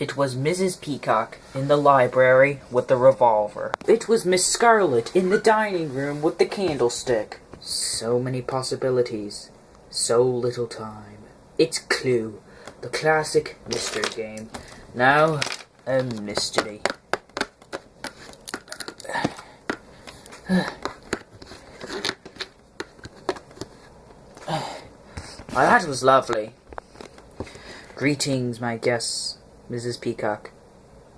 It was Mrs. Peacock in the library with the revolver. It was Miss Scarlet in the dining room with the candlestick. So many possibilities. So little time. It's Clue, the classic mystery game. Now, a mystery. Well, that was lovely. Greetings, my guests, Mrs. Peacock,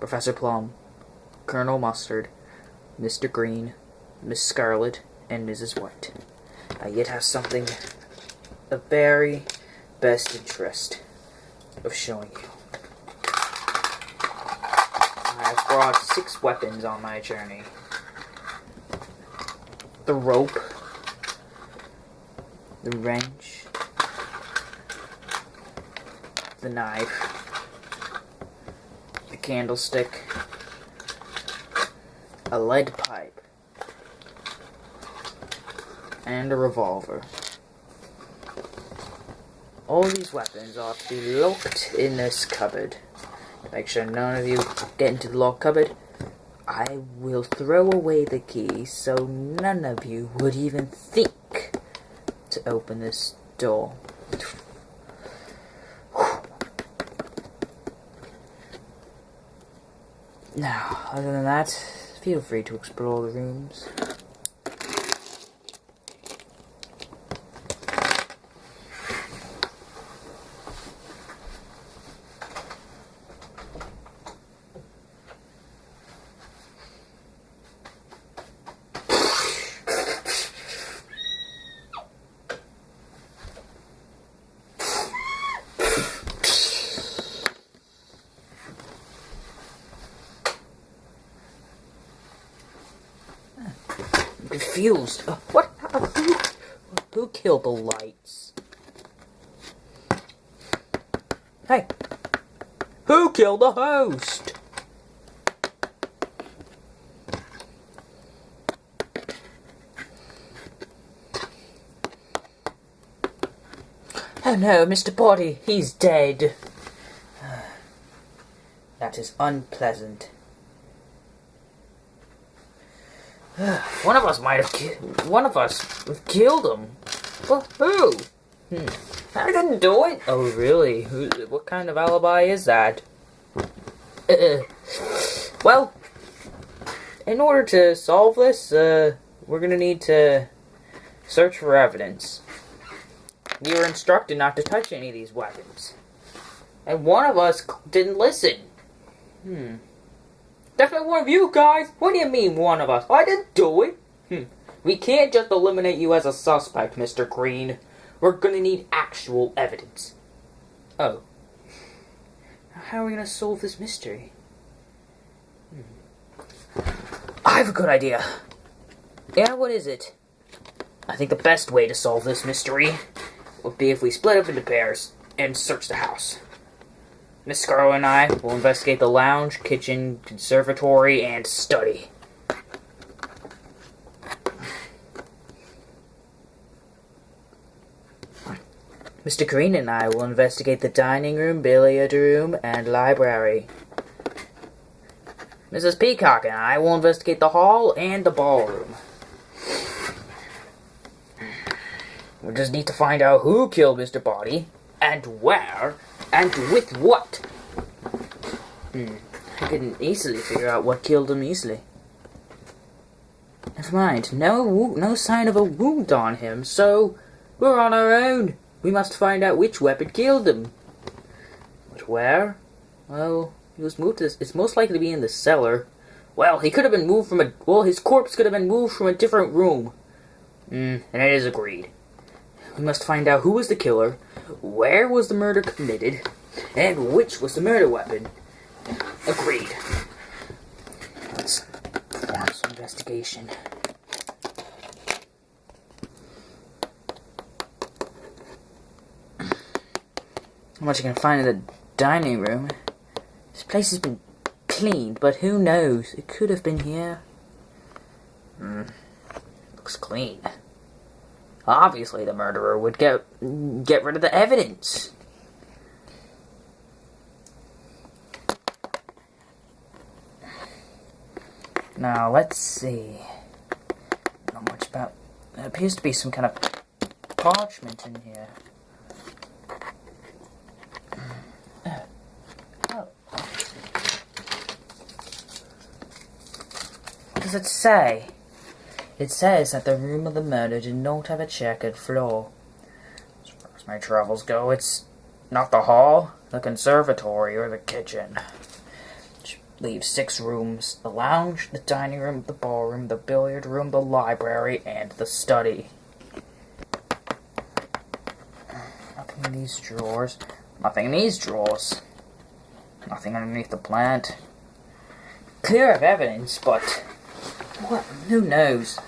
Professor Plum, Colonel Mustard, Mr. Green, Miss Scarlet, and Mrs. White. I yet have something of very best interest of showing you. I have brought 6 weapons on my journey. The rope, the wrench, the knife, the candlestick, a lead pipe, and a revolver. All these weapons ought to be locked in this cupboard. Make sure none of you get into the locked cupboard. I will throw away the key so none of you would even think to open this door. Now, other than that, feel free to explore the rooms. Confused. What? Who killed the lights? Hey! Who killed the host? Oh no, Mr. Body, he's dead. That is unpleasant. One of us have killed him. But who? I didn't do it. Oh, really? What kind of alibi is that? Well, in order to solve this, we're gonna need to search for evidence. We were instructed not to touch any of these weapons. And one of us didn't listen. Definitely one of you guys. What do you mean, one of us? I didn't do it. We can't just eliminate you as a suspect, Mr. Green. We're gonna need actual evidence. Oh. How are we gonna solve this mystery? I have a good idea. Yeah, what is it? I think the best way to solve this mystery would be if we split up into pairs and search the house. Miss Scarlet and I will investigate the lounge, kitchen, conservatory, and study. Mr. Green and I will investigate the dining room, billiard room, and library. Mrs. Peacock and I will investigate the hall and the ballroom. We just need to find out who killed Mr. Body, and where, and with what. I can easily figure out what killed him easily. Never mind, no sign of a wound on him, so we're on our own. We must find out which weapon killed him. But where? Well, he was moved to this. It's most likely to be in the cellar. Well, he could have been moved from a. Well, his corpse could have been moved from a different room. And it is agreed. We must find out who was the killer, where was the murder committed, and which was the murder weapon. Agreed. Let's perform some investigation. How much I can find in the dining room. This place has been cleaned, but who knows? It could have been here. Looks clean. Obviously, the murderer would get rid of the evidence. Now, let's see. Not much about... There appears to be some kind of parchment in here. Oh. What does it say? It says that the room of the murder did not have a checkered floor. As far as my travels go, it's not the hall, the conservatory, or the kitchen. Which leaves 6 rooms: the lounge, the dining room, the ballroom, the billiard room, the library, and the study. Nothing in these drawers. Nothing in these drawers. Nothing underneath the plant. Clear of evidence, but... what? Who knows?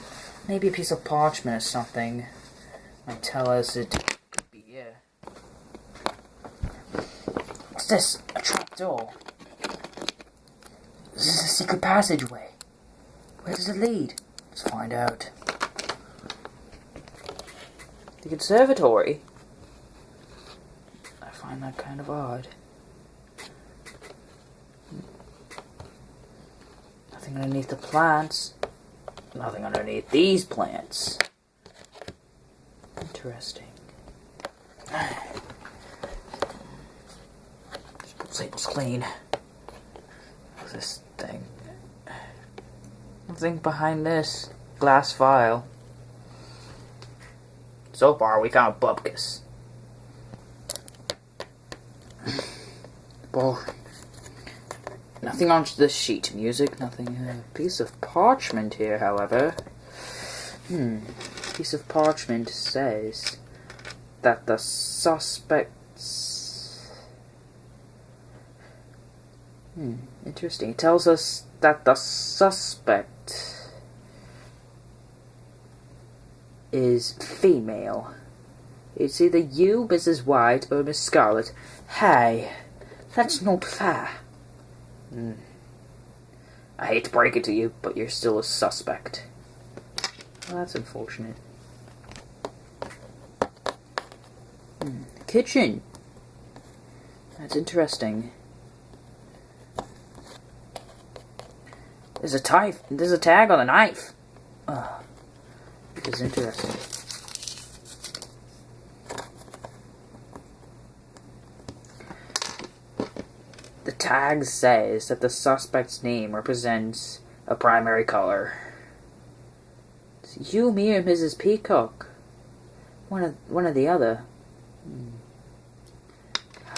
Maybe a piece of parchment or something might tell us it could be here. What's this? A trapdoor? This is a secret passageway. Where does it lead? Let's find out. The conservatory? I find that kind of odd. Nothing underneath the plants. Nothing underneath these plants. Interesting. This table's clean. What's this thing? Nothing behind this glass vial. So far, we found bupkis. Well, nothing on the sheet music, nothing. A piece of parchment here, however. Piece of parchment says that the suspects... interesting. It tells us that the suspect is female. It's either you, Mrs. White, or Miss Scarlet. Hey, that's not fair. I hate to break it to you, but you're still a suspect. Well, that's unfortunate. Kitchen. That's interesting. There's a tag on the knife. This is interesting. The tag says that the suspect's name represents a primary color. It's you, me, or Mrs. Peacock. One or the other.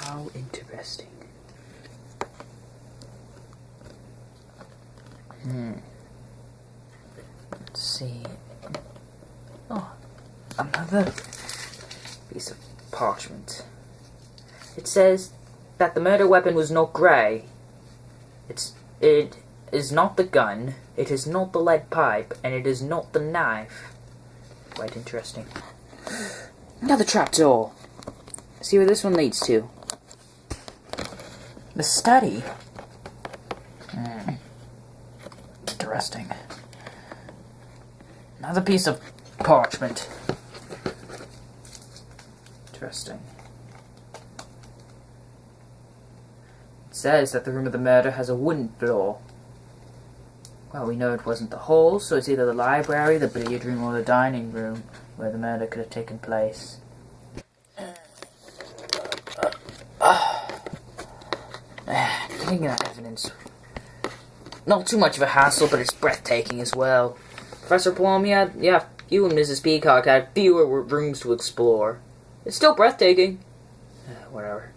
How interesting. Let's see. Oh, another piece of parchment. It says that the murder weapon was not grey. It is not the gun, it is not the lead pipe, and it is not the knife. Quite interesting. Another trapdoor. See where this one leads to. The study. Interesting. Another piece of parchment. Interesting. It says that the room of the murder has a wooden floor. Well, we know it wasn't the hall, so it's either the library, the billiard room, or the dining room where the murder could have taken place. Getting that evidence. Not too much of a hassle, but it's breathtaking as well. Professor Plum, you and Mrs. Peacock had fewer rooms to explore. It's still breathtaking. Whatever.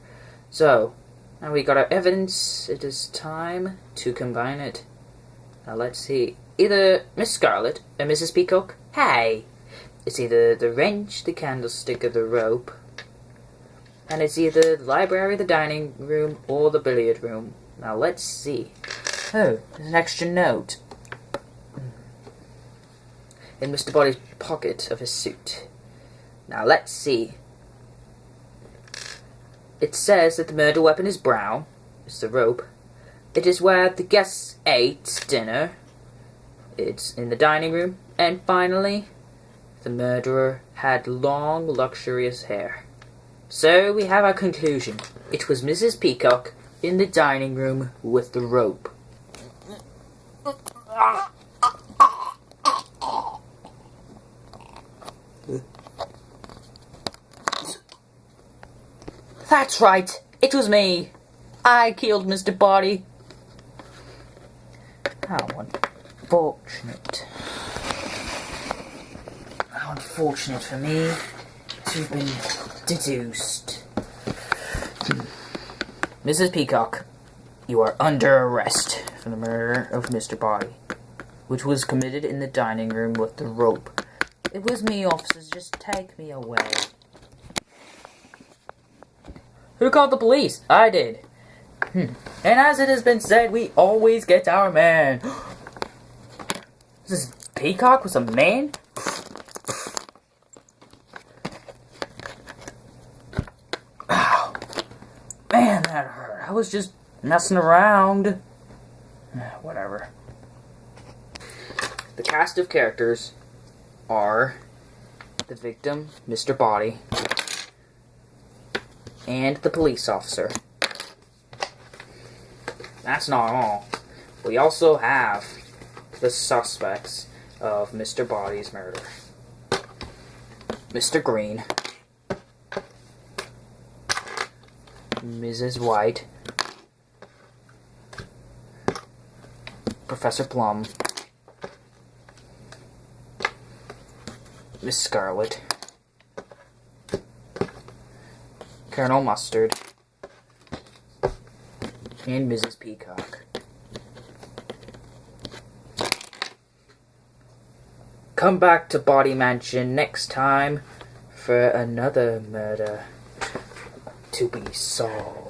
So, now we got our evidence. It is time to combine it. Now let's see. Either Miss Scarlet or Mrs. Peacock. Hey! It's either the wrench, the candlestick, or the rope. And it's either the library, the dining room, or the billiard room. Now let's see. Oh, there's an extra note. In Mr. Body's pocket of his suit. Now let's see. It says that the murder weapon is brown. It's the rope. It is where the guests ate dinner. It's in the dining room. And finally, the murderer had long, luxurious hair. So we have our conclusion. It was Mrs. Peacock in the dining room with the rope. That's right, it was me. I killed Mr. Body. How unfortunate. How unfortunate for me to have been deduced. Mrs. Peacock, you are under arrest for the murder of Mr. Body, which was committed in the dining room with the rope. It was me, officers. Just take me away. Who called the police? I did. And as it has been said, we always get our man. This Peacock was a man? Ow. Man, that hurt. I was just messing around. Whatever. The cast of characters are the victim, Mr. Body, and the police officer. That's not all. We also have the suspects of Mr. Body's murder. Mr. Green, Mrs. White, Professor Plum, Miss Scarlet, Colonel Mustard, and Mrs. Peacock. Come back to Body Mansion next time for another murder to be solved.